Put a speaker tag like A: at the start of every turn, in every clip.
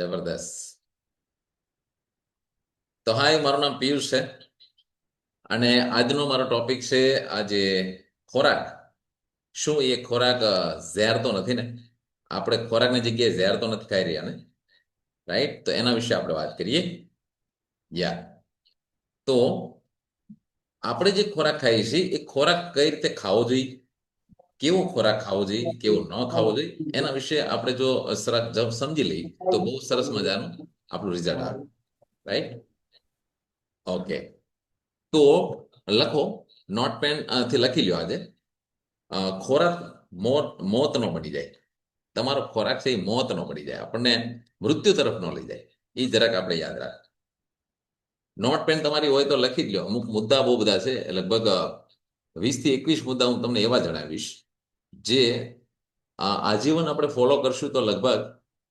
A: જબરદસ્ત. તો હાય, મારું નામ પિયુષ છે અને આજનો મારો ટોપિક છે આજે ખોરાક. શું એ ખોરાક ઝેર તો નથી ને? આપણે ખોરાકની જગ્યાએ ઝેર તો નથી ખાઈ રહ્યા ને? રાઈટ, તો એના વિશે આપણે વાત કરીએ. યા તો આપણે જે ખોરાક ખાઈએ છીએ એ ખોરાક કઈ રીતે ખાવો જોઈએ, કેવો ખોરાક ખાવો જોઈએ, કેવો ન ખાવો જોઈએ, એના વિશે આપણે જો સમજી લઈએ તો બહુ સરસ મજાનું આપણું રિઝલ્ટ આવે. Right, okay. તો લખો, નોટપેન થી લખી લ્યો આજે. ખોરાક મોત નો બની જાય. તમારો ખોરાક છે એ મોત નો બની જાય, આપણને મૃત્યુ તરફ ન લઈ જાય. એ જરાક આપણે યાદ રાખ. નોટપેન તમારી હોય તો લખી જ લો. અમુક મુદ્દા બહુ બધા છે, લગભગ 20 થી 21 મુદ્દા હું તમને એવા જણાવીશ જે આજીવન આપણે ફોલો કરશું તો લગભગ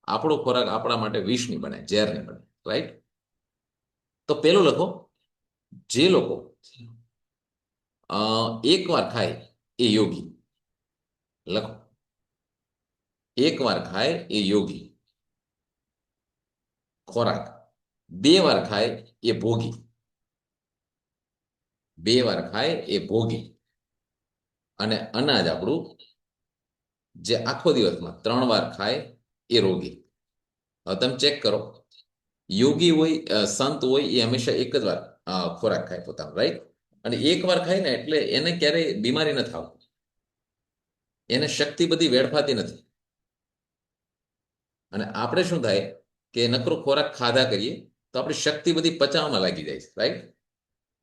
A: આપણો ખોરાક આપણા માટે વિષ નહીં બને, ઝેર નહીં બને. રાઈટ, તો પેલું લખો, જે લોકો એકવાર ખાય એ યોગી. લખો, એકવાર ખાય એ યોગી. ખોરાક 2 વાર ખાય એ ભોગી. 2 વાર ખાય એ ભોગી. અને અનાજ આપણું જે આખો દિવસમાં 3 વાર ખાય એ રોગી. હવે તમે ચેક કરો, યોગી હોય, સંત હોય, એ હંમેશા એક જ વાર ખોરાક ખાય પોતાનો. રાઈટ, અને એક વાર ખાય ને એટલે એને ક્યારેય બીમારી નથી આવતી, એને શક્તિ બધી વેડફાતી નથી. અને આપણે શું થાય કે નકરો ખોરાક ખાધા કરીએ તો આપણી શક્તિ બધી પચાવવામાં લાગી જાય છે. રાઈટ,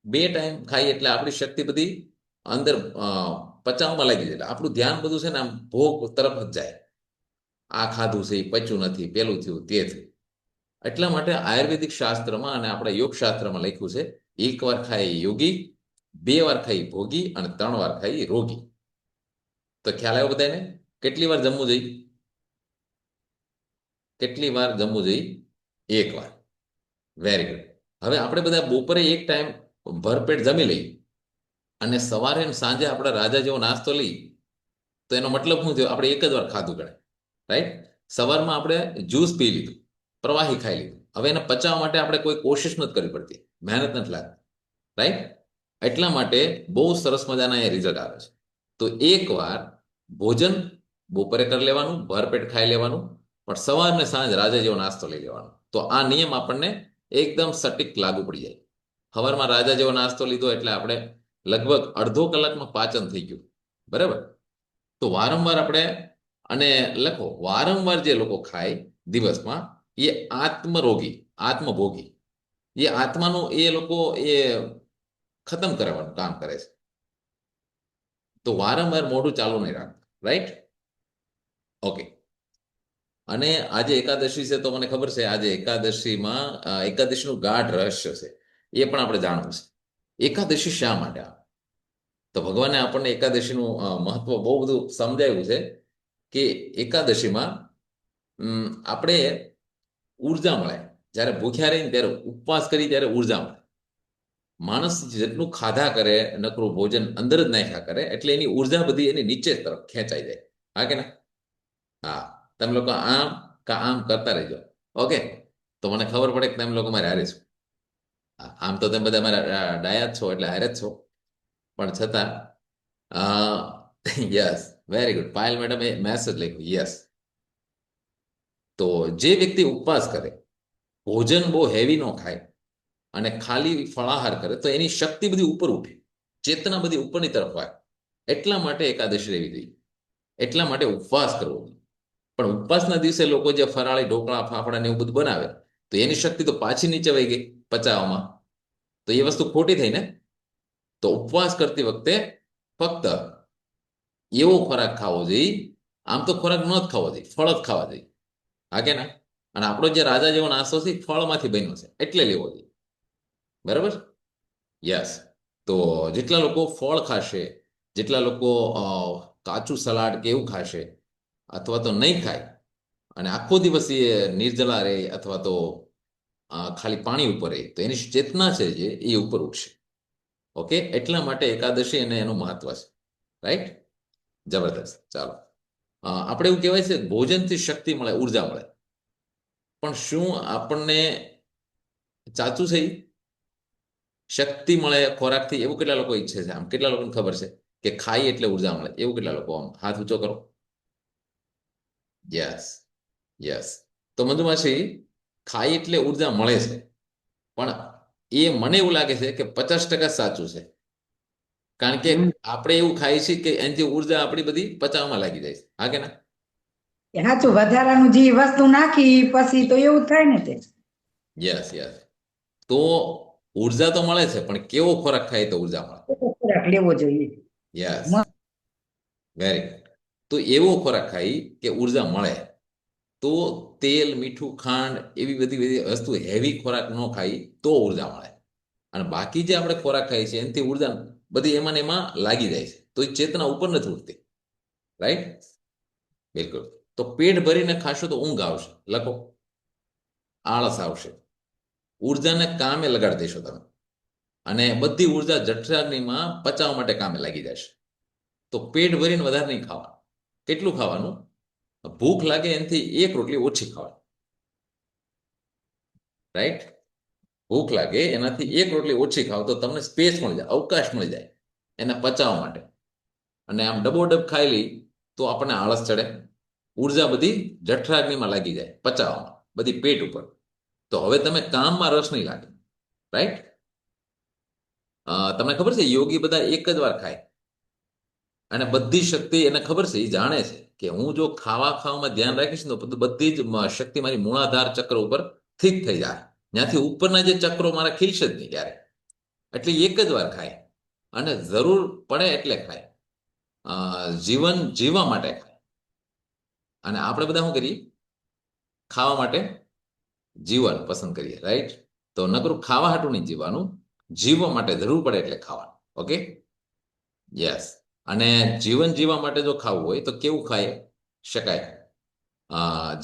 A: 2 ટાઈમ ખાઈએ એટલે આપણી શક્તિ બધી અંદર પચાવવામાં લાગી જાય. આપણું ધ્યાન બધું છે ને આમ ભોગ તરફ જ જાય. આ ખાધું છે એ પચ્યું નથી, પેલું થયું તે થયું. એટલા માટે આયુર્વેદિક શાસ્ત્રમાં અને આપણા યોગ શાસ્ત્રમાં લખ્યું છે, 1 વાર ખાય એ યોગી, 2 વાર ખાઈ ભોગી અને 3 વાર ખાઈ રોગી. તો ખ્યાલ આવ્યો બધાને? કેટલી વાર જમવું જોઈએ? કેટલી વાર જમવું જોઈએ? 1 વાર. Very good. હવે આપણે બધા બપોરે એક ટાઈમ ભરપેટ જમી લઈએ અને સવારે અને સાંજે આપણે રાજા જેવો નાસ્તો લઈએ તો એનો મતલબ શું થયો? આપણે એક જ વાર ખાધું ગણાય. રાઈટ, સવારમાં આપણે જ્યુસ પી લીધું, પ્રવાહી ખાઈ લીધું. હવે એને પચાવવા માટે આપણે કોઈ કોશિશ નથી કરવી પડતી, મહેનત નથી લાગતી. રાઈટ, એટલા માટે બહુ સરસ મજાના એ રિઝલ્ટ આવે છે. તો એક વાર ભોજન બપોરે કરી લેવાનું, ભરપેટ ખાઈ લેવાનું, પણ સવાર ને સાંજ રાજા જેવો નાસ્તો લઈ લેવાનો. તો આ નિયમ આપણને એકદમ સટીક લાગુ પડી જાય. સવારમાં રાજા જેવો નાસ્તો લીધો એટલે આપણે લગભગ અડધો કલાકમાં પાચન થઈ ગયું. બરાબર, તો વારંવાર આપણે, અને લખો, વારંવાર જે લોકો ખાય દિવસમાં એ આત્મરોગી, આત્મભોગી. એ આત્માનું એ લોકો એ ખતમ કરવાનું કામ કરે છે. તો વારંવાર મોઢું ચાલુ નહીં રાખવું. Right, okay. અને આજે એકાદશી છે તો મને ખબર છે આજે એકાદશીમાં એકાદશીનું ગાઢ રહસ્ય છે, એ પણ આપણે જાણવું છે. એકાદશી શા માટે આવે? તો ભગવાને આપણને એકાદશીનું મહત્વ બહુ બધું સમજાવ્યું છે કે એકાદશીમાં આપણે ઉર્જા મળે. જ્યારે ભૂખ્યા રહીને ત્યારે ઉપવાસ કરી ત્યારે ઉર્જા મળે. માણસ જેટલું ખાધા કરે, નકરું ભોજન અંદર જ નાખ્યા કરે, એટલે એની ઉર્જા બધી એની નીચે તરફ ખેંચાઈ જાય. હા કે ના? હા, તમે લોકો આમ આમ કરતા રહેજો. ઓકે, તો મને ખબર પડે કે તમે લોકો મારે હારે છો. આમ તો તમે બધા મારા ડાયા જ છો એટલે હારે જ છો, પણ છતાં yes, very good. Payal madam એ મેસેજ લખ્યું, યસ. તો જે વ્યક્તિ ઉપવાસ કરે, ભોજન બહુ હેવી ન ખાય અને ખાલી ફળાહાર કરે તો એની શક્તિ બધી ઉપર ઉઠે, ચેતના બધી ઉપરની તરફ હોય. એટલા માટે એકાદશી રહેવી જોઈએ, એટલા માટે ઉપવાસ કરવો. પણ ઉપવાસના દિવસે લોકો જે ફરાળી ઢોકળા, ફાફડા ને એવું બધું બનાવે તો એની શક્તિ તો પાછી નીચે વહી ગઈ પચાવવામાં. તો એ વસ્તુ ખોટી થઈ ને. તો ઉપવાસ કરતી વખતે ફક્ત એવો ખોરાક ખાવો જોઈએ, આમ તો ખોરાક ન જ ખાવો જોઈએ, ફળ જ ખાવા જોઈએ. હા કે ના? અને આપણો જે રાજા જેવો નાસ્તો છે ફળમાંથી બન્યો છે એટલે લેવો જોઈએ. બરાબર, યસ. તો જેટલા લોકો ફળ ખાશે, જેટલા લોકો કાચું સલાડ કે એવું ખાશે અથવા તો નહીં ખાય અને આખો દિવસ એ નિર્જલા રહે અથવા તો ખાલી પાણી ઉપર રહે તો એની ચેતના છે જે એ ઉપર ઉઠશે. ઓકે, એટલા માટે એકાદશી અને એનું મહત્વ છે. રાઈટ, જબરદસ્ત. ચાલો, આપણે એવું કહેવાય છે ભોજનથી શક્તિ મળે, ઉર્જા મળે. પણ શું આપણને સાચું છે ઈ? શક્તિ મળે ખોરાકથી એવું કેટલા લોકો ઈચ્છે છે? આમ કેટલા લોકોને ખબર છે કે ખાઈ એટલે ઉર્જા મળે? એવું કેટલા લોકો? આમ હાથ ઊંચો કરો. Yes, yes. તો મધુમાસી, ખાઈ એટલે ઉર્જા મળે છે, પણ એ મને એવું લાગે છે કે 50% સાચું છે. કારણ કે
B: હમ.
A: આપણે એવું ખાઈએ છીએ કે એનાથી ઉર્જા આપણી બધી પચાવવામાં લાગી જાય છે. હા કે ના?
B: સાચું, વધારાનું જે વસ્તુ નાખી પછી તો એવું જ થાય ને તે.
A: Yes, yes. તો ઉર્જા તો મળે છે, પણ કેવો ખોરાક ખાય તો ઉર્જા મળે?
B: ખોરાક લેવો જોઈએ.
A: Yes, very good. તો એવો ખોરાક ખાઈ કે ઉર્જા મળે. તો તેલ, મીઠું, ખાંડ એવી બધી બધી વસ્તુ હેવી ખોરાક ન ખાઈ તો ઉર્જા મળે. અને બાકી જે આપણે ખોરાક ખાઈએ છીએ એનાથી ઉર્જા બધી એમાં ને એમાં લાગી જાય છે, તો એ ચેતના ઉપર નથી ઉઠતી. રાઈટ? બિલકુલ. તો પેટ ભરીને ખાશો તો ઊંઘ આવશે. લખો. આળસ આવશે. ઉર્જાને કામે લગાડી દેશો તમે, અને બધી ઉર્જા જઠરાગ્નિમાં પચાવવા માટે કામે લાગી જશે. તો પેટ ભરીને વધારે નહીં ખાવાનું. કેટલું ખાવાનું? ભૂખ લાગે એનાથી એક રોટલી ઓછી ખાવાની. રાઈટ? ભૂખ લાગે એનાથી એક રોટલી ઓછી ખાવ તો તમને સ્પેસ મળી જાય, અવકાશ મળી જાય એને પચાવવા માટે. અને આમ ડબોડબ ખાઈ લઈ તો આપણને આળસ ચડે, ઉર્જા બધી જઠરાગ્નિમાં લાગી જાય પચાવવામાં, બધી પેટ ઉપર. તો હવે તમે કામમાં રસ નહીં લાગે. રાઈટ? તમને ખબર છે યોગી બધા એક જ વાર ખાય, અને બધી શક્તિ એને ખબર છે, એ જાણે છે કે હું જો ખાવામાં ધ્યાન રાખીશ ને તો બધી જ શક્તિ મારી મૂળાધાર ચક્ર ઉપર સ્થિત થઈ જાય. ત્યાંથી ઉપરના જે ચક્રો મારા ખીલશે જ નહીં ક્યારે. એટલે એક જ વાર ખાય, અને જરૂર પડે એટલે ખાય. જીવન જીવવા માટે ખાય. અને આપણે બધા શું કરીએ? ખાવા માટે જીવન પસંદ કરીએ. રાઈટ? તો નકરું ખાવા હાટું નહીં જીવવાનું, જીવવા માટે જરૂર પડે એટલે ખાવાનું. ઓકે? યસ. અને જીવન જીવવા માટે જો ખાવું હોય તો કેવું ખાઈ શકાય?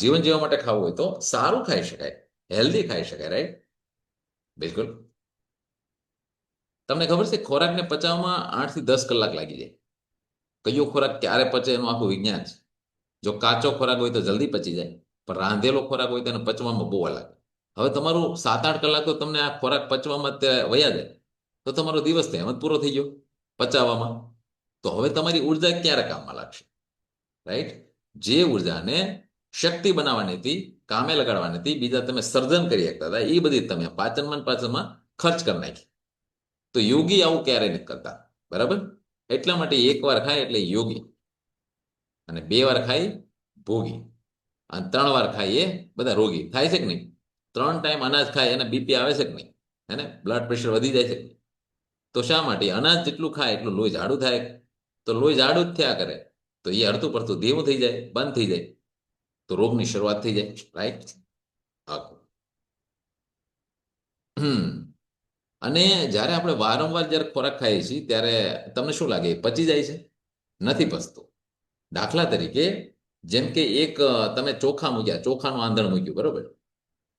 A: જીવન જીવવા માટે ખાવું હોય તો સારું ખાઈ શકાય, હેલ્ધી ખાઈ શકાય. રાઈટ? બિલકુલ. તમને ખબર છે ખોરાકને પચાવવામાં 8 થી 10 કલાક લાગી જાય. કયો ખોરાક ક્યારે પચે એનું આખું વિજ્ઞાન છે. જો કાચો ખોરાક હોય તો જલ્દી પચી જાય, પણ રાંધેલો ખોરાક હોય તો એને પચવામાં બહુ વાર લાગે. હવે તમારું 7-8 કલાક તો તમને આ ખોરાક પચવામાં વયા જાય, તો તમારો દિવસ તો એમ જ પૂરો થઈ ગયો પચાવવામાં. તો હવે તમારી ઉર્જા ક્યારે કામમાં લાગશે? રાઈટ? જે ઉર્જાને શક્તિ બનાવવાની હતી, કામે લગાડવાની હતી, બીજા તમે સર્જન કરી શકતા હતા, એ બધી તમે પાચનમાં ખર્ચ કરી નાખી. તો યોગી આવું ક્યારેય નથી કરતા. બરાબર? એટલા માટે એક વાર ખાય એટલે યોગી, અને 2 વાર ખાય ભોગી, અને 3 વાર ખાય એ બધા રોગી. થાય છે કે નહીં? 3 ટાઈમ અનાજ ખાય એને બીપી આવે છે કે નહીં? એને બ્લડ પ્રેશર વધી જાય છે. તો શા માટે? અનાજ જેટલું ખાય એટલું લોહી જાડું થાય. તો લોહી જાડું જ થયા કરે તો એ અડધું પડતું ધીમું થઈ જાય, બંધ થઈ જાય, તો રોગની શરૂઆત થઈ જાય. રાઈટ? અને જ્યારે આપણે વારંવાર જ્યારે ખોરાક ખાઈએ છીએ ત્યારે તમને શું લાગે? પચી જાય છે? નથી પચતું. દાખલા તરીકે, જેમ કે એક તમે ચોખા મૂક્યા, ચોખાનું આંધણ મૂક્યું, બરોબર?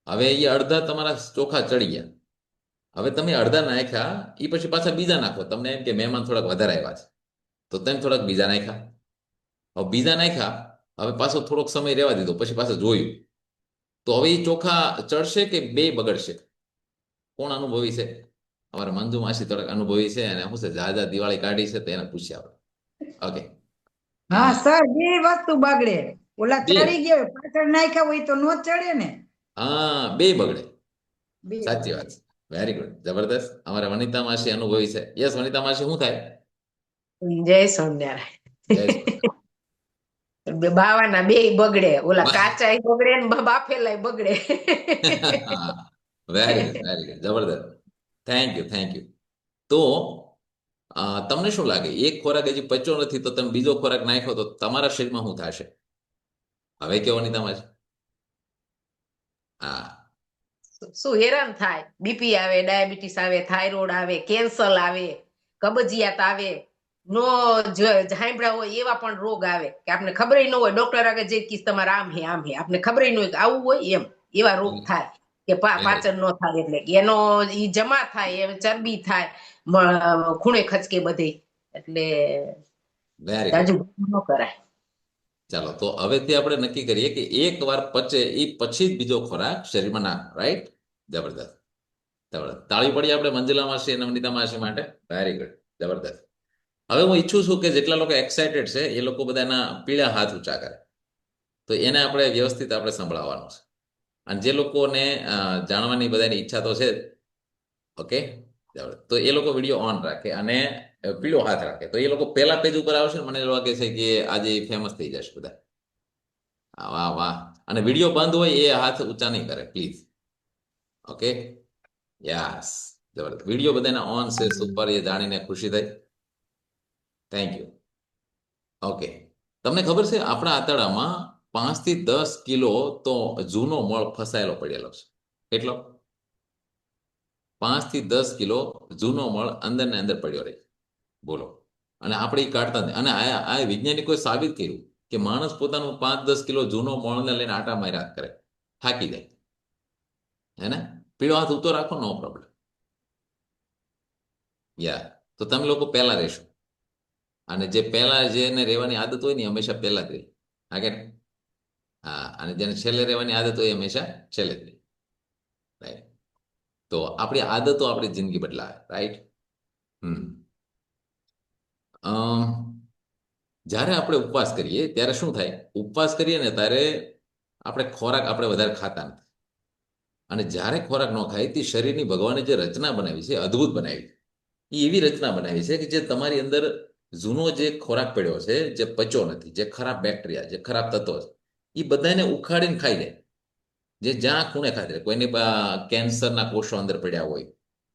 A: હવે એ અડધા તમારા ચોખા ચડી ગયા. હવે તમે અડધા નાખ્યા, એ પછી પાછા બીજા નાખો. તમને એમ કે મહેમાન થોડાક વધારે આવ્યા છે, તો તમે થોડાક બીજા નાખ્યા. હવે બીજા નાખ્યા, હવે પાછો થોડોક સમય રહેવા દીધો, પછી પાછું જોયું, તો હવે એ ચોખા ચડશે કે બે બગડશે? કોણ અનુભવી છે? અમારા મંજુ માસી થોડાક અનુભવી છે, અને શું છે, જા દિવાળી કાઢી છે તો એને પૂછ્યા. ઓકે.
B: હા સર, બે વસ્તુ બગડે. ઓલા ચડી
A: બે.
B: ગયા પાછળ નાખ્યા હોય તો નો જ ચડે ને.
A: હા, બે બગડે.
B: બે
A: સાચી
B: બગડે.
A: વાત છે. વેરી ગુડ, જબરદસ્ત. અમારા વનિતા માસી અનુભવી છે. યસ, વનિતા માસી, શું થાય?
C: જય સ્વામિનારાયણ.
A: જય સ્વામિનારાયણ.
C: બાવાના બે બગડે, ઓલા કાચા બગડે ને બાફેલા બગડે.
A: વેરી ગુડ, વેરી ગુડ, જબરદસ્ત. Thank you, thank you. તો તમને શું લાગે? એક ખોરાક હજી પચ્યો નથી તો તમે બીજો ખોરાક નાખ્યો તો તમારા શરીરમાં શું થશે? હવે કેવો નહીં તમારે? હા.
C: શું હેરાન થાય? બીપી આવે, ડાયાબિટીસ આવે, થાઇરોઇડ આવે, કેન્સર આવે, કબજિયાત આવે, નો સાંભળ્યા હોય એવા પણ રોગ આવે કે આપણે ખબર ન હોય. ડોક્ટર આગળ જે કીસ તમારે આમ હે આમ હે, આપણે ખબર ન હોય કે આવું હોય એમ. એવા રોગ થાય કે પાચન ન થાય, એટલે એનો ઈ જમા થાય, એ ચરબી થાય, ખૂણે ખચકે બધે. એટલે
A: વેરી ગુડ.
C: તાજુ ન કરાય.
A: ચાલો તો હવેથી આપણે નક્કી કરીએ કે એક વાર પચે એ પછી જ બીજો ખોરાક શરીરમાં નાખો, રાઈટ? જબરદસ્ત, જબરદસ્ત. તાળી પડીએ આપણે મંજુલા માસી અને નવનીતા માસી માટે. વેરી ગુડ, જબરદસ્ત. હવે હું ઈચ્છું છું કે જેટલા લોકો એક્સાઇટેડ છે એ લોકો બધા એના પીળા હાથ ઊંચા કરે. તો એને આપણે વ્યવસ્થિત આપણે સંભળાવવાનું છે. અને જે લોકોને જાણવાની બધાની ઈચ્છા તો છે, ઓકે, તો એ લોકો વિડીયો ઓન રાખે અને પીળો હાથ રાખે. તો એ લોકો પહેલા પેજ ઉપર આવશે ને મને એવું લાગે છે કે આજે ફેમસ થઈ જશે બધા. વાહ વાહ. અને વિડીયો બંધ હોય એ હાથ ઊંચા નહીં કરે પ્લીઝ. ઓકે, યસ, જબરદસ્ત. વિડીયો બધાના ઓન છે, સુપર. એ જાણીને ખુશી થઈ. Thank you. ઓકે, તમને ખબર છે આપણા આંતરડામાં 5 થી 10 કિલો તો જૂનો મળ ફસાયેલો પડેલો છે. કેટલો? 5 થી 10 કિલો જૂનો મળ અંદર ને અંદર પડ્યો રહે. બોલો. અને આપણે ઈ કાઢતા નથી. અને આ વૈજ્ઞાનિકોએ સાબિત કર્યું કે માણસ પોતાનું 5-10 કિલો જૂનો મળને લઈને આટા માર્યા કરે, થાકી જાય. હે ને? પીળો હાથ ઊંચો રાખો, નો પ્રોબ્લેમ. યા, તો તમે લોકો પહેલા રહેશો. અને જે પહેલા જેને રહેવાની આદત હોય ને એ હંમેશા પહેલા જ રહે. હા કે નહીં? હા. અને જેને છેલ્લે રહેવાની આદત હોય એ હંમેશા છેલ્લે જ રહે. રાઈટ? તો આપણી આદતો આપણી જિંદગી બદલાવે, રાઈટ? હમ. જ્યારે આપણે ઉપવાસ કરીએ ત્યારે શું થાય? ઉપવાસ કરીએ ને ત્યારે આપણે ખોરાક આપણે વધારે ખાતા નથી. અને જ્યારે ખોરાક ન ખાય તે શરીરની ભગવાને જે રચના બનાવી છે, અદ્ભુત બનાવી છે. એ એવી રચના બનાવી છે કે જે તમારી અંદર જૂનો જે ખોરાક પડ્યો છે, જે પચ્યો નથી, જે ખરાબ બેક્ટેરિયા, જે ખરાબ તત્વો છે, એ બધાને ઉખાડીને ખાઈ જાય. જે જ્યાં ખૂણે ખાઈ જાય. કોઈને કેન્સરના કોષો અંદર પડ્યા હોય,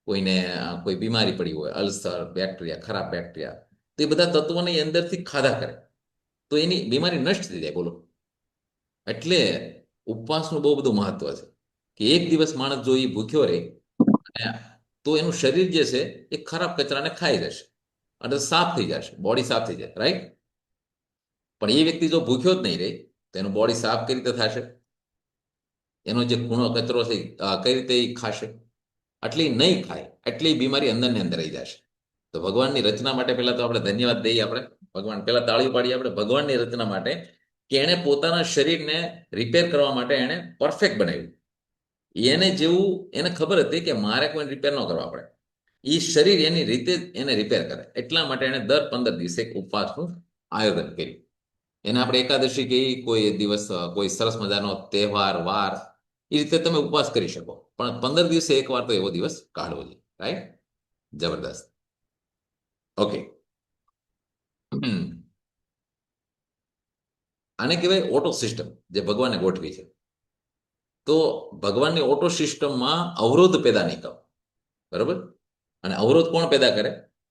A: કોઈને કોઈ બીમારી પડી હોય, અલ્સર, બેક્ટેરિયા, ખરાબ બેક્ટેરિયા, તો એ બધા તત્વોને એ અંદરથી ખાધા કરે. તો એની બીમારી નષ્ટ થઈ જાય. બોલો. એટલે ઉપવાસનું બહુ બધું મહત્વ છે કે એક દિવસ માણસ જો એ ભૂખ્યો રહે તો એનું શરીર જે છે એ ખરાબ કચરાને ખાઈ જશે અને સાફ થઈ જશે, બોડી સાફ થઈ જાય, રાઈટ? પણ એ વ્યક્તિ જો ભૂખ્યો જ નહીં રહે તો એનું બોડી સાફ કઈ રીતે થશે? એનો જે ખૂણો કચરો છે કઈ રીતે એ ખાશે? આટલી નહીં ખાય એટલી બીમારી અંદર ને અંદર રહી જશે. તો ભગવાનની રચના માટે પહેલા તો આપણે ધન્યવાદ દઈએ. આપણે ભગવાન પહેલા તાળી પાડીએ આપણે ભગવાનની રચના માટે કે એણે પોતાના શરીરને રિપેર કરવા માટે એણે પરફેક્ટ બનાવ્યું. એને જેવું એને ખબર હતી કે મારે કોઈ રિપેર ન કરવા પડે, એ શરીર એની રીતે એને રિપેર કરે. એટલા માટે એણે દર 15 દિવસે એક ઉપવાસનું આયોજન કર્યું. એને આપણે એકાદશી કહીએ, કોઈ દિવસ કોઈ સરસ મજાનો તહેવાર વાર, એ રીતે તમે ઉપવાસ કરી શકો. પણ 15 દિવસે એક વાર તો એવો દિવસ કાઢવો જોઈએ, રાઈટ? જબરદસ્ત. ઓકે. આને કહેવાય ઓટો સિસ્ટમ, જે ભગવાને ગોઠવી છે. તો ભગવાનની ઓટો સિસ્ટમમાં અવરોધ પેદા નહીં કરો, બરોબર? અને અવરોધ કોણ પેદા કરે?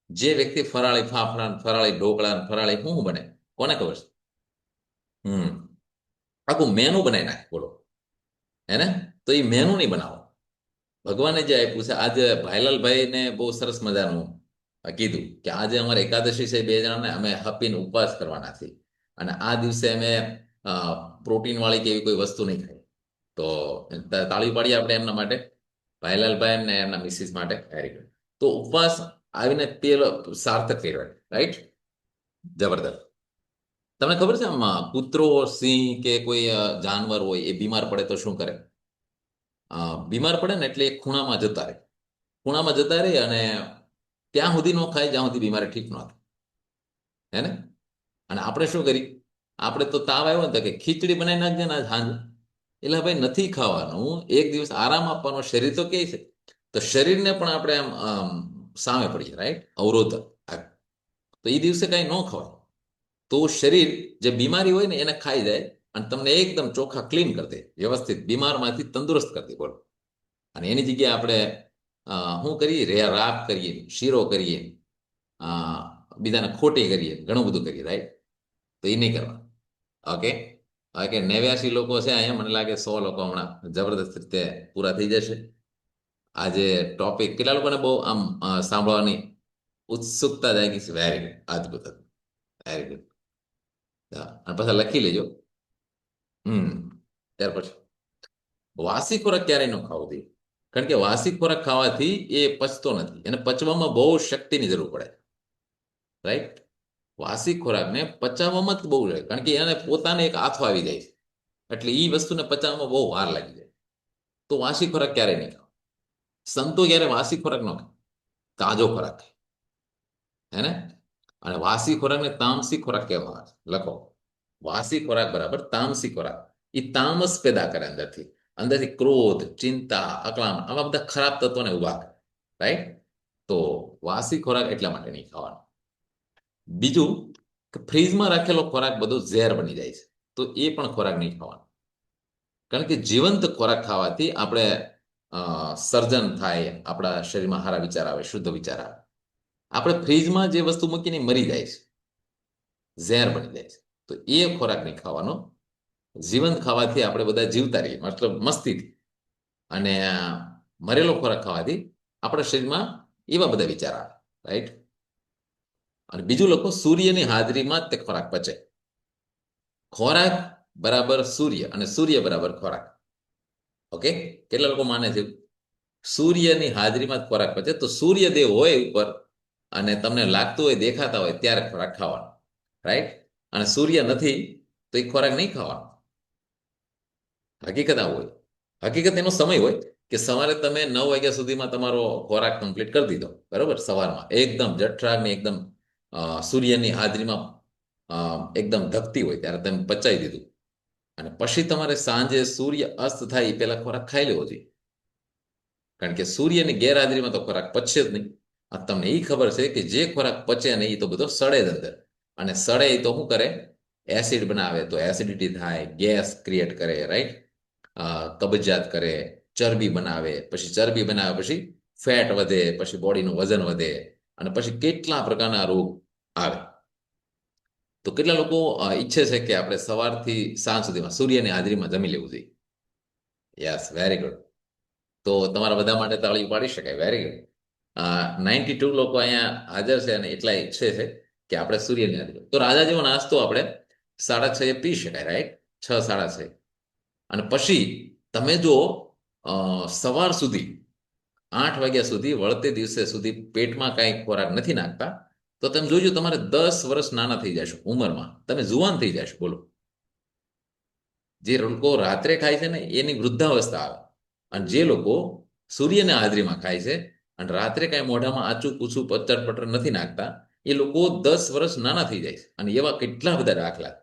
A: જે વ્યક્તિ ફરાળી ફાફડા, ફરાળી ઢોકળા, ફરાળી શું બને, કોને ખબર છે? આખું મેનુ બનાવી નાખે. બોલો. હે ને? તો એ મેનુ નહીં બનાવો. ભગવાને જે આપ્યું છે, આજે ભાઈલાલભાઈને બહુ સરસ મજાનું કીધું કે આજે અમારે એકાદશી છે, 2 જણાને અમે હપીને ઉપવાસ કરવાના છે અને આ દિવસે અમે પ્રોટીન વાળી કે એવી કોઈ વસ્તુ નહીં ખાઈ. તો તાળી પાડીએ આપણે એમના માટે, ભાઈલાલભાઈ ને એમના મિસિસ માટે. Very good. તો ઉપવાસ આવીને પેલો સાર્થક કહેવાય, રાઈટ? જબરદસ્ત. તમને ખબર છે આમ કૂતરો, સિંહ કે કોઈ જાનવર હોય એ બીમાર પડે તો શું કરે? બીમાર પડે ને એટલે એ ખૂણામાં જતા રહે. ખૂણામાં જતા રહે અને ત્યાં સુધી ન ખાય જ્યાં સુધી બીમારી ઠીક ન થાય. હે ને? અને આપણે શું કરી? આપણે તો તાવ આવ્યો ને તો કે ખીચડી બનાવી નાખજે ને સાંજે. એટલે ભાઈ નથી ખાવાનું, એક દિવસ આરામ આપવાનો. શરીર તો કહે છે. તો શરીરને પણ આપણે આમ સામે પડીએ, રાઈટ? અવરોધ. તો એ દિવસે કાંઈ ન ખવાય. તો શરીર જે બીમારી હોય ને એને ખાઈ જાય અને તમને એકદમ ચોખ્ખા ક્લીન કરી દે, વ્યવસ્થિત બીમારમાંથી તંદુરસ્ત કરી દે. બોલો. અને એની જગ્યાએ આપણે શું કરીએ? રાપ કરીએ, શીરો કરીએ, બીજાને ખોટી કરીએ, ઘણું બધું કરીએ, રાઈટ? તો એ નહીં કરવા. ઓકે. ઓકે, 89 લોકો છે અહીંયા. મને લાગે 100 લોકો હમણાં જબરદસ્ત રીતે પૂરા થઈ જશે. આજે ટોપિક કેટલા લોકોને બહુ આમ સાંભળવાની ઉત્સુકતા જાગી છે? વેરી ગુડ, અદભુત, વેરી ગુડ. અને પાછા લખી લેજો. ત્યાર પછી વાસી ખોરાક ક્યારેય ન ખાવો જોઈએ. કારણ કે વાસી ખોરાક ખાવાથી એ પચતો નથી. એને પચવામાં બહુ શક્તિની જરૂર પડે, રાઈટ? વાસી ખોરાકને પચાવવામાં જ બહુ રહે, કારણ કે એને પોતાને એક આથો આવી જાય છે, એટલે એ વસ્તુને પચાવવામાં બહુ વાર લાગી જાય. તો વાસી ખોરાક ક્યારે નહીં ખાવ. સંતો ક્યારે વાસી ખોરાક ન ખાય, તાજો ખોરાક ખાય, હે ને. અને વાસી ખોરાકને તામસી ખોરાક કહેવામાં આવે છે. લખો, વાસી ખોરાક બરાબર તામસી ખોરાક. એ તામસ પેદા કરે અંદરથી, અંદરથી ક્રોધ, ચિંતા, અકળામણ, આવા બધા ખરાબ તત્વોને ઉભા કરે. રાઈટ. તો વાસી ખોરાક એટલા માટે નહીં ખાવાનો. બીજું કે ફ્રીજમાં રાખેલો ખોરાક બધો ઝેર બની જાય છે, તો એ પણ ખોરાક નહીં ખાવાનો. કારણ કે જીવંત ખોરાક ખાવાથી આપણે સર્જન થાય, આપણા શરીરમાં સારા વિચાર આવે, શુદ્ધ વિચાર આવે. આપણે ફ્રીજમાં જે વસ્તુ મૂકીને મરી જાય છે, ઝેર બની જાય છે, તો એ ખોરાક નહીં ખાવાનો. જીવંત ખાવાથી આપણે બધા જીવતા રહીએ, મતલબ મસ્તીથી. અને મરેલો ખોરાક ખાવાથી આપણા શરીરમાં એવા બધા વિચાર આવે. રાઈટ. અને બીજું લોકો સૂર્યની હાજરીમાં જ તે ખોરાક પચે. ખોરાક બરાબર સૂર્ય અને સૂર્ય બરાબર ખોરાક. ઓકે. કેટલા લોકો માને છે સૂર્યની હાજરીમાં જ ખોરાક પચે? તો સૂર્યદેવ હોય ઉપર અને તમને લાગતું હોય, દેખાતા હોય, ત્યારે ખોરાક ખાવાનો. રાઈટ. અને સૂર્ય નથી તો એ ખોરાક નહીં ખાવાનો. હકીકત આવું હોય. હકીકત એનો સમય હોય કે સવારે તમે 9 વાગ્યા સુધીમાં તમારો ખોરાક કમ્પ્લીટ કરી દીધો, બરાબર. સવારમાં એકદમ જઠરાગ ને એકદમ સૂર્યની હાજરીમાં એકદમ ધકતી હોય ત્યારે તમે પચાવી દીધું. અને પછી તમારે સાંજે સૂર્ય અસ્ત થાય એ પહેલા ખોરાક ખાઈ લેવો જોઈએ. કારણ કે સૂર્યની ગેરહાજરીમાં તો ખોરાક પચશે જ નહીં. આ તમને એ ખબર છે કે જે ખોરાક પચે નહીં એ તો બધો સડે જ અંદર. અને સડે એ તો શું કરે? એસિડ બનાવે, તો એસિડિટી થાય, ગેસ ક્રિએટ કરે. રાઈટ. કબજિયાત કરે, ચરબી બનાવે, પછી ચરબી બનાવે પછી ફેટ વધે, પછી બોડીનું વજન વધે, અને પછી કેટલા પ્રકારના રોગ આવે. તો કેટલા લોકો ઈચ્છે છે કે આપણે સવારથી સાંજ સુધીમાં સૂર્યની હાજરીમાં જમી લેવું જોઈએ? Yes, very good. તો તમારા બધા માટે તાળી પાડી શકાય. Very good. 92 લોકો અહીંયા હાજર છે અને એટલા ઈચ્છે છે કે આપણે સૂર્યની હાજરી. તો રાજા જેવો નાસ્તો આપણે 6:30 પી શકાય. રાઈટ. 6, 6:30. અને પછી તમે જો સવાર સુધી 8 વાગ્યા સુધી વળતે દિવસે સુધી પેટમાં કાંઈ ખોરાક નથી નાખતા, તો તમે જોજો તમારે 10 વર્ષ નાના થઈ જશો ઉંમરમાં. તમે જુવાન થઈ જશો. બોલો. જે લોકો રાત્રે ખાય છે ને એની વૃદ્ધાવસ્થા આવે, અને જે લોકો સૂર્યની હાજરીમાં ખાય છે અને રાત્રે કાંઈ મોઢામાં આચું કૂચું પચર પટર નથી નાખતા, એ લોકો 10 વર્ષ નાના થઈ જાય છે. અને એવા કેટલા બધા દાખલા.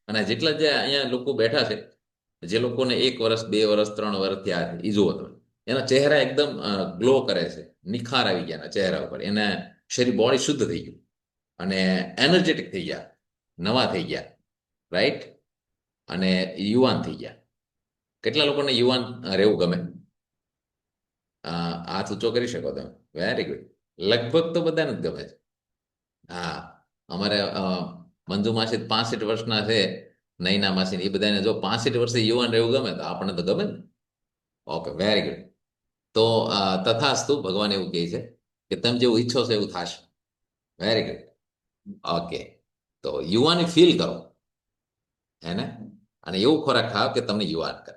A: અને જેટલા જે અહીંયા લોકો બેઠા છે, જે લોકોને 1 વર્ષ, 2 વર્ષ, 3 વર્ષ થયા છે, એ જુઓ તમે, એના ચહેરા એકદમ ગ્લો કરે છે, નિખાર આવી ગયા ચહેરા ઉપર. એને શરીર, બોડી શુદ્ધ થઈ ગયું અને એનર્જેટિક થઈ ગયા, નવા થઈ ગયા. રાઈટ. અને યુવાન થઈ ગયા. કેટલા લોકોને યુવાન રહેવું ગમે? હાથ ઊંચો કરી શકો તમે. Very good. લગભગ તો બધાને જ ગમે છે. હા, અમારે મંજુ માસી 65 વર્ષના છે, નૈના માસી, એ બધાને જો 65 વર્ષે યુવાન રહેવું ગમે તો આપણને તો ગમે ને. Okay, very good. તો તથાસ્તુ, ભગવાન એવું કહે છે કે તમે જેવું ઈચ્છો છો એવું થશે. Very good. ઓકે. તો યુવાની ફીલ કરો, હે ને. અને એવું ખોરાક ખાઓ કે તમને યુવાન કરે.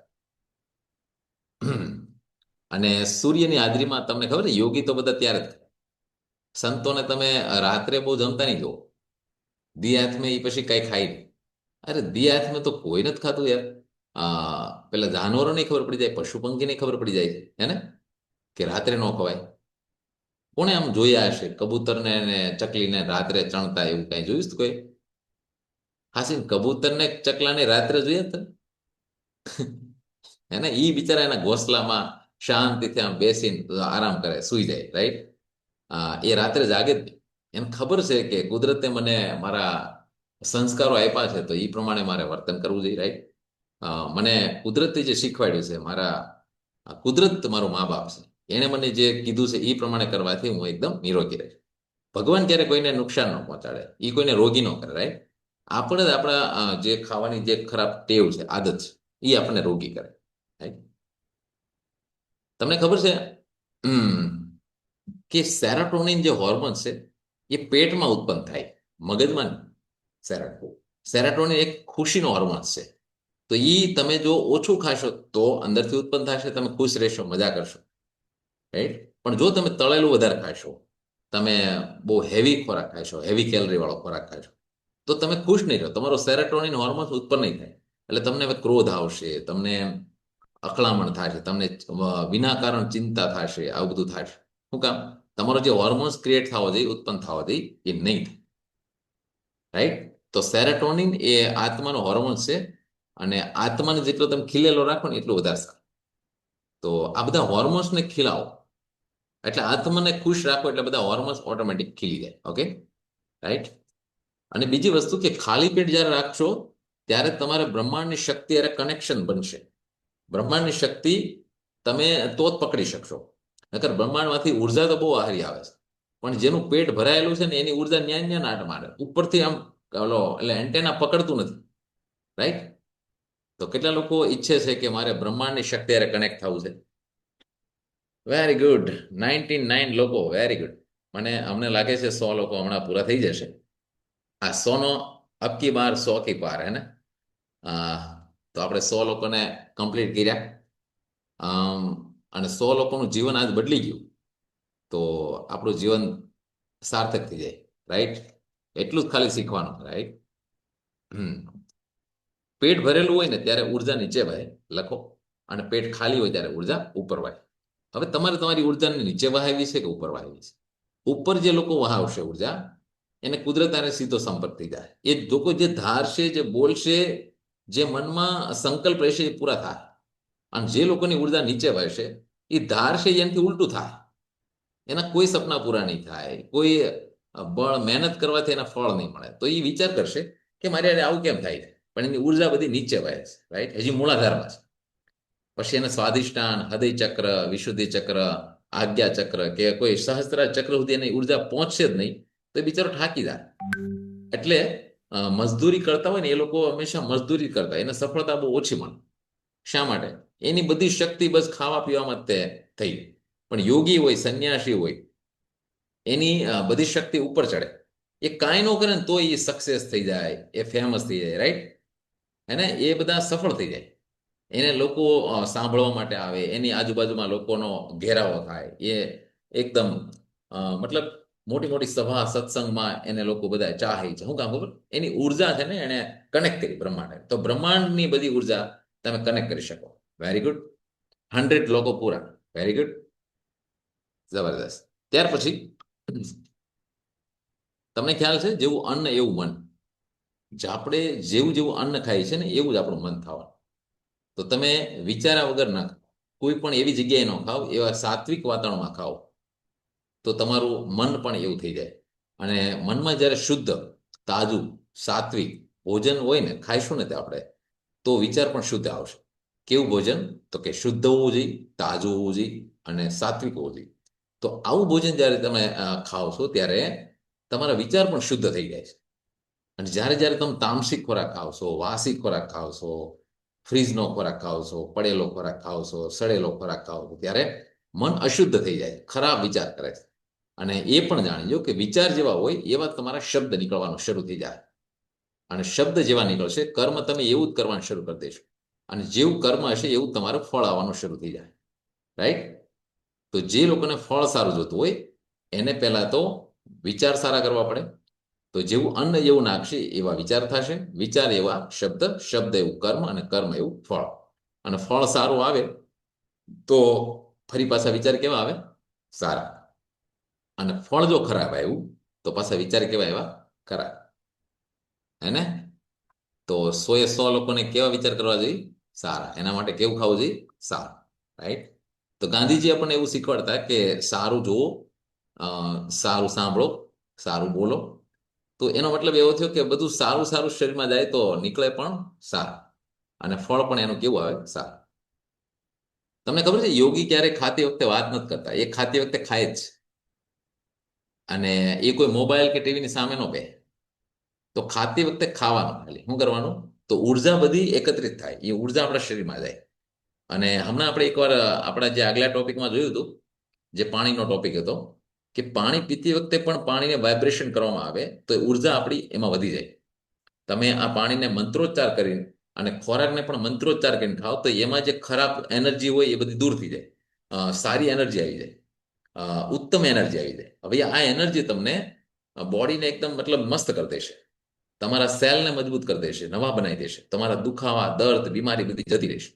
A: અને સૂર્યની હાજરીમાં તમને ખબર ને, યોગી તો બધા ત્યારે જ કરે. સંતોને તમે રાત્રે બહુ જમતા નહીં જુઓ. દી હાથમાં એ પછી કઈ ખાય નહીં. અરે દી હાથમાં તો કોઈ નથી ખાતું યાર. પેલા જાનવરોને ખબર પડી જાય, પશુ પંખીને ખબર પડી જાય છે, હે ને, કે રાત્રે ન ખવાય. કોને આમ જોયા હશે કબૂતરને ને ચકલીને રાત્રે ચણતા? એવું કઈ જોયું છે કોઈ? હાસી, કબૂતરને ચકલાને રાત્રે જોયા હતા? હે ને. ઈ બિચારા એના ઘોંસલામાં શાંતિથી આમ બેસીને આરામ કરે, સુઈ જાય. રાઈટ. એ રાત્રે જાગે જ નહીં. એને ખબર છે કે કુદરતે મને મારા સંસ્કારો આપ્યા છે, તો એ પ્રમાણે મારે વર્તન કરવું જોઈએ. રાઈટ. મને કુદરતે જે શીખવાડ્યું છે, કુદરત મારો મા બાપ છે, એણે મને જે કીધું છે એ પ્રમાણે કરવાથી હું એકદમ નિરોગી રહીશ. ભગવાન ક્યારે કોઈને નુકસાન ન પહોંચાડે, એ કોઈને રોગી ન કરે. રાઈટ. આપણે જ આપણા જે ખાવાની જે ખરાબ ટેવ છે, આદત છે, એ આપણને રોગી કરે. રાઈટ. તમને ખબર છે કે સેરોટોનિન જે હોર્મોન છે એ પેટમાં ઉત્પન્ન થાય, મગજમાં નહીં. સેરોટોનિન એક ખુશીનો હોર્મોન છે. તો એ તમે જો ઓછું ખાશો તો અંદરથી ઉત્પન્ન થશે, તમે ખુશ રહેશો, મજા કરશો. રાઈટ. પણ જો તમે તળેલું વધારે ખાશો, તમે બહુ હેવી ખોરાક ખાશો, હેવી કેલરી વાળો ખોરાક ખાશો, તો તમે ખુશ નહીં રહો, તમારો સેરોટોનિન હોર્મોન્સ ઉત્પન્ન નહીં થાય. એટલે તમને હવે ક્રોધ આવશે, તમને અકળામણ થશે, તમને વિના કારણ ચિંતા થશે, આવું બધું થશે. શું કામ? તમારો જે હોર્મોન્સ ક્રિએટ થવો જોઈએ, ઉત્પન્ન થવો જોઈએ, એ નહીં થાય. રાઈટ? તો સેરોટોનિન એ આત્માનો હોર્મોન્સ છે, અને આત્માને જેટલો તમે ખીલેલો રાખો ને એટલું વધારે સારું. તો આ બધા હોર્મોન્સને ખીલાવો, એટલે આત્માને ખુશ રાખો, એટલે બધા હોર્મોન્સ ઓટોમેટિક ખીલી જાય. Okay, right? અને બીજી વસ્તુ કે ખાલી પેટ જ્યારે રાખશો ત્યારે તમારે બ્રહ્માંડની શક્તિ અરે કનેક્શન બનશે. બ્રહ્માંડની શક્તિ તમે તો જ પકડી શકશો. નકર બ્રહ્માંડમાંથી ઉર્જા તો બહુ હારી આવે છે, પણ જેનું પેટ ભરાયેલું છે ને એની ઉર્જા ન્યા ન્યા નાટ મારે, ઉપરથી આમ એટલે એન્ટેના પકડતું નથી. રાઈટ? તો કેટલા લોકો ઈચ્છે છે કે મારે બ્રહ્માંડની શક્તિ અરે કનેક્ટ થવું છે? વેરી ગુડ, 99 લોકો, વેરી ગુડ. અમને લાગે છે 100 લોકો હમણાં પૂરા થઈ જશે. આ 100 નો અબકી બાર 100 કી પાર હે ને. તો આપણે 100 લોકોને કમ્પ્લીટ કર્યા, અને 100 લોકોનું જીવન આજ બદલી ગયું, તો આપણું જીવન સાર્થક થઈ જાય. રાઈટ? એટલું જ ખાલી શીખવાનું. રાઈટ? પેટ ભરેલું હોય ને ત્યારે ઉર્જા નીચે વહે, લખો, અને પેટ ખાલી હોય ત્યારે ઉર્જા ઉપર વહે. હવે તમારે તમારી ઉર્જાને નીચે વહાવી છે કે ઉપર વહાવી છે? ઉપર જે લોકો વહાવશે ઉર્જા, એને કુદરતાને સીધો સંપર્ક થઈ જાય. એ લોકો જે ધારશે, જે બોલશે, જે મનમાં સંકલ્પ રહેશે, એ પૂરા થાય. અને જે લોકોની ઉર્જા નીચે વહેશે, એ ધારશે એનાથી ઉલટું થાય. એના કોઈ સપના પૂરા નહીં થાય, કોઈ મહેનત કરવાથી એના ફળ નહીં મળે. તો એ વિચાર કરશે કે મારે આવું કેમ થાય છે, પણ એની ઉર્જા બધી નીચે વહે છે. રાઈટ? હજી મૂળાધારમાં છે. પછી એને સ્વાધિષ્ઠાન, હૃદય ચક્ર, વિશુદ્ધિ ચક્ર, આજ્ઞા ચક્ર કે કોઈ સહસ્ત્રાર ચક્ર સુધી એની ઉર્જા પહોંચશે જ નહીં, તો એ બિચારો થાકી જાય. એટલે મજદૂરી કરતા હોય ને એ લોકો હંમેશા મજદૂરી કરતા, એને સફળતા બહુ ઓછી મળે. શા માટે? એની બધી શક્તિ બસ ખાવા પીવામાં જ થઈ. પણ યોગી હોય, સંન્યાસી હોય, એની બધી શક્તિ ઉપર ચડે. એ કાંઈ ન કરે ને તો એ સક્સેસ થઈ જાય, એ ફેમસ થઈ જાય. રાઈટ? એને એ બધા સફળ થઈ જાય. એને લોકો સાંભળવા માટે આવે, એની આજુબાજુમાં લોકોનો ઘેરાવો થાય, એ એકદમ મતલબ મોટી મોટી સભા સત્સંગમાં એને લોકો બધા ચાહે છે. શું કામ ખબર? એની ઉર્જા છે ને એને કનેક્ટ કરી બ્રહ્માંડ. તો બ્રહ્માંડની બધી ઉર્જા તમે કનેક્ટ કરી શકો. Very good. 100 લોકો પૂરા. વેરી ગુડ, જબરદસ્ત. ત્યાર પછી તમને ખ્યાલ છે, જેવું અન્ન એવું મન. આપણે જેવું જેવું અન્ન ખાઈએ છે ને એવું જ આપણું મન થવાનું. તો તમે વિચાર્યા વગર ના ખાઓ, કોઈ પણ એવી જગ્યાએ ન ખાઓ, એવા સાત્વિક વાતાવરણમાં ખાઓ, તો તમારું મન પણ એવું થઈ જાય. અને મનમાં જ્યારે શુદ્ધ, તાજું, સાત્વિક ભોજન હોય ને, ખાઈશું ને તે આપણે, તો વિચાર પણ શુદ્ધ આવશે. કેવું ભોજન? તો કે શુદ્ધ હોવું જોઈએ, તાજું હોવું જોઈએ, અને સાત્વિક હોવું જોઈએ. તો આવું ભોજન જ્યારે તમે ખાઓ છો ત્યારે તમારા વિચાર પણ શુદ્ધ થઈ જાય છે. અને જ્યારે જ્યારે તમે તામસિક ખોરાક ખાઓ છો, વાસી ખોરાક ખાઓ છો, ફ્રીજનો ખોરાક ખાઓ છો, પડેલો ખોરાક ખાઓ છો, સડેલો ખોરાક ખાઓ છો, ત્યારે મન અશુદ્ધ થઈ જાય, ખરાબ વિચાર કરે છે. અને એ પણ જાણીજો કે વિચાર જેવા હોય એવા તમારા શબ્દ નીકળવાનું શરૂ થઈ જાય. અને શબ્દ જેવા નીકળશે, કર્મ તમે એવું જ કરવાનું શરૂ કરી દેશો. અને જેવું કર્મ હશે એવું તમારું ફળ આવવાનું શરૂ થઈ જાય. રાઈટ? તો જે લોકોને ફળ સારું જોતું હોય એને પહેલા તો વિચાર સારા કરવા પડે. તો જેવું અન્ન એવું નાખશે એવા વિચાર થશે, વિચાર એવા શબ્દ, શબ્દ એવું કર્મ, અને કર્મ એવું ફળ. અને ફળ સારું આવે તો ફરી પાછા વિચાર કેવા આવે? સારા. અને ફળ જો ખરાબ આવ્યું તો પાછા વિચાર કેવા એવા? ખરાબ. હે ને? તો 100 લોકોને કેવા વિચાર કરવા જોઈએ? સારા. એના માટે કેવું ખાવું જોઈએ? સારું. રાઈટ? તો ગાંધીજી આપણને એવું શીખવાડતા કે સારું જુઓ, સારું સાંભળો, સારું બોલો. તો એનો મતલબ એવો થયો કે બધું સારું સારું શરીરમાં જાય તો નીકળે પણ સારું, અને ફળ પણ એનું કેવું આવે? સારું. તમને ખબર છે, યોગી ક્યારે ખાતી વખતે વાત નથી કરતા, એ ખાતી વખતે ખાય જ. અને એ કોઈ મોબાઈલ કે ટીવીની સામે નો બે. તો ખાતી વખતે ખાવાનું, ખાલી શું કરવાનું? તો ઉર્જા બધી એકત્રિત થાય, એ ઉર્જા આપણા શરીરમાં જાય. અને હમણાં આપણે એકવાર આપણા જે આગલા ટોપિકમાં જોયું હતું, જે પાણીનો ટોપિક હતો, કે પાણી પીતી વખતે પણ પાણીને વાઇબ્રેશન કરવામાં આવે તો ઉર્જા આપણી એમાં વધી જાય. તમે આ પાણીને મંત્રોચ્ચાર કરીને અને ખોરાકને પણ મંત્રોચ્ચાર કરીને ખાઓ તો એમાં જે ખરાબ એનર્જી હોય એ બધી દૂર થઈ જાય, સારી એનર્જી આવી જાય, ઉત્તમ એનર્જી આવી જાય. હવે આ એનર્જી તમને બોડીને એકદમ મતલબ મસ્ત કરી દેશે. તમારા સેલને મજબૂત કરી દેશે, નવા બનાવી દેશે, તમારા દુખાવા, દર્દ, બીમારી બધી જતી રહેશે.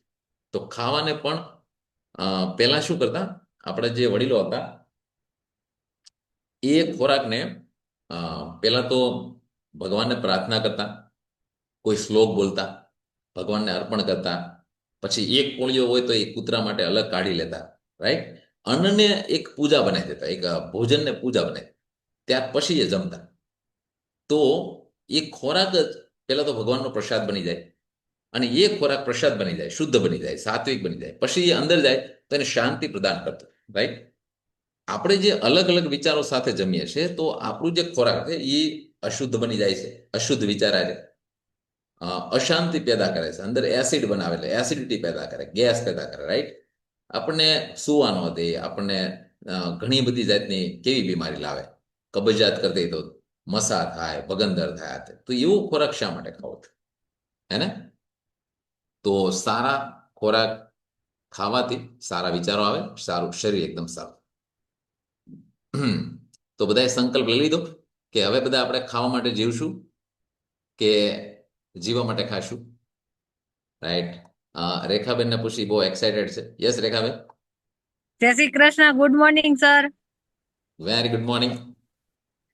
A: તો ખાવાને પણ પહેલા શું કરતા, આપણા જે વડીલો હતા એ ખોરાકને પહેલા તો ભગવાનને પ્રાર્થના કરતા, કોઈ શ્લોક બોલતા, ભગવાનને અર્પણ કરતા, પછી એક કોળિયો હોય તો એ કૂતરા માટે અલગ કાઢી લેતા, રાઈટ. અન્નને એક પૂજા બનાવી દેતા, એક ભોજનને પૂજા બનાવી, ત્યાર પછી એ જમતા. તો એ ખોરાક જ પહેલા તો ભગવાનનો પ્રસાદ બની જાય, અને એ ખોરાક પ્રસાદ બની જાય, શુદ્ધ બની જાય, સાત્વિક બની જાય, પછી એ અંદર જાય તો એને શાંતિ પ્રદાન કરતો, રાઈટ. આપણે જે અલગ અલગ વિચારો સાથે જમીએ છીએ તો આપણું જે ખોરાક છે એ અશુદ્ધ બની જાય છે, અશુદ્ધ વિચાર આવે, અશાંતિ પેદા કરે છે, અંદર એસિડ બનાવે, એટલે એસિડિટી પેદા કરે, ગેસ પેદા કરે, રાઈટ. આપણને સુવાનો દે, આપણને ઘણી બધી જાતની કેવી બીમારી લાવે, કબજિયાત કરતી તો મસા થાય, બગંદર થાય. તો એવો ખોરાક શા માટે ખાવો છો, હે ને? તો સારા ખોરાક ખાવાથી સારા વિચારો આવે, સારું શરીર એકદમ સારું. તો બધાએ સંકલ્પ લઈ લીધો કે હવે બધા આપણે ખાવા માટે જીવશું કે જીવવા માટે ખાશું, રાઈટ. રેખાબેનને પૂછી, બહુ એક્સાઇટેડ છે. યસ રેખાબેન.
D: જય Shri Krishna. Good morning sir.
A: Very good morning.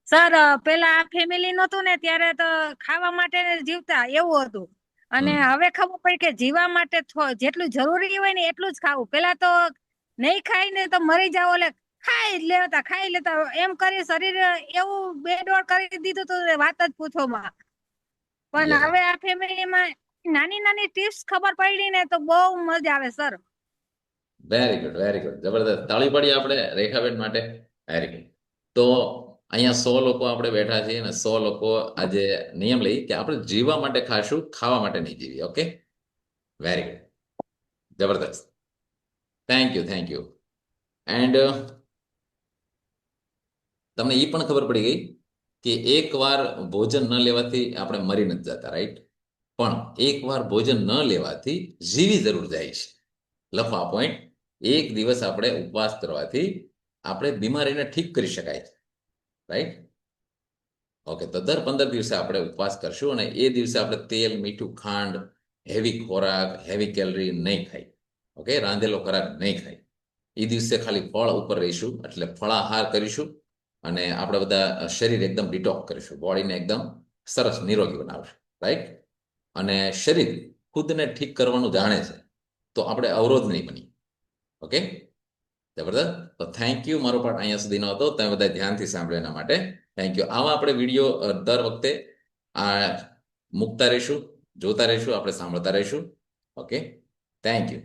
D: Sir પેલા આ ફેમિલી નહોતું ને ત્યારે તો ખાવા માટે જીવતા એવું હતું, અને હવે ખબર પડી કે જીવવા માટે જેટલું જરૂરી હોય ને એટલું જ ખાવું. પેલા તો નહીં ખાઈને તો મરી જાવ, એટલે ખાઈ લેતા એમ કરી શરીર એવું બેડોળ કરી દીધું તો વાત જ પૂછોમાં. પણ
A: Yeah.
D: હવે આ ફેમિલીમાં નાની નાની ટિપ્સ ખબર પડી ને તો બહુ મજા આવે sir.
A: Very good, very good, જબરદસ્ત. તાળી પાડીએ આપણે રેખાબેન માટે. Very good. તો અહીંયા 100 લોકો આપણે બેઠા છીએ અને 100 લોકો આજે નિયમ લઈ કે આપણે જીવવા માટે ખાશું, ખાવા માટે નહીં જીવીએ. ઓકે, વેરી ગુડ, જબરદસ્ત. Thank you, thank you. And તમને એ પણ ખબર પડી ગઈ કે એકવાર ભોજન ન લેવાથી આપણે મરી નથી જતા, રાઈટ. પણ એકવાર ભોજન ન લેવાથી જીવી જરૂર જાય છે. લખો આ પોઈન્ટ. એક દિવસ આપણે ઉપવાસ કરવાથી આપણે બીમારીને ઠીક કરી શકાય છે, રાઈટ. ઓકે, તો દર 15 દિવસે આપણે ઉપવાસ કરશું અને એ દિવસે આપણે તેલ, મીઠું, ખાંડ, હેવી ખોરાક, હેવી કેલરી નહીં ખાઈ. ઓકે, રાંધેલો ખોરાક નહીં ખાઈ. એ દિવસે ખાલી ફળ ઉપર રહીશું, એટલે ફળાહાર કરીશું અને આપણે બધા શરીર એકદમ ડિટોક કરીશું, બોડીને એકદમ સરસ નિરોગી બનાવશું, રાઈટ. અને શરીર ખુદને ઠીક કરવાનું જાણે છે, તો આપણે અવરોધ નહીં બની. ઓકે, જબરદસ્ત. તો થેન્ક યુ. મારો પાઠ અહીંયા સુધીનો હતો, તમે બધા ધ્યાનથી સાંભળ્યો એના માટે થેન્ક યુ. આવા આપણે વિડીયો દર વખતે મૂકતા રહીશું, જોતા રહીશું, આપણે સાંભળતા રહીશું. Okay, thank you.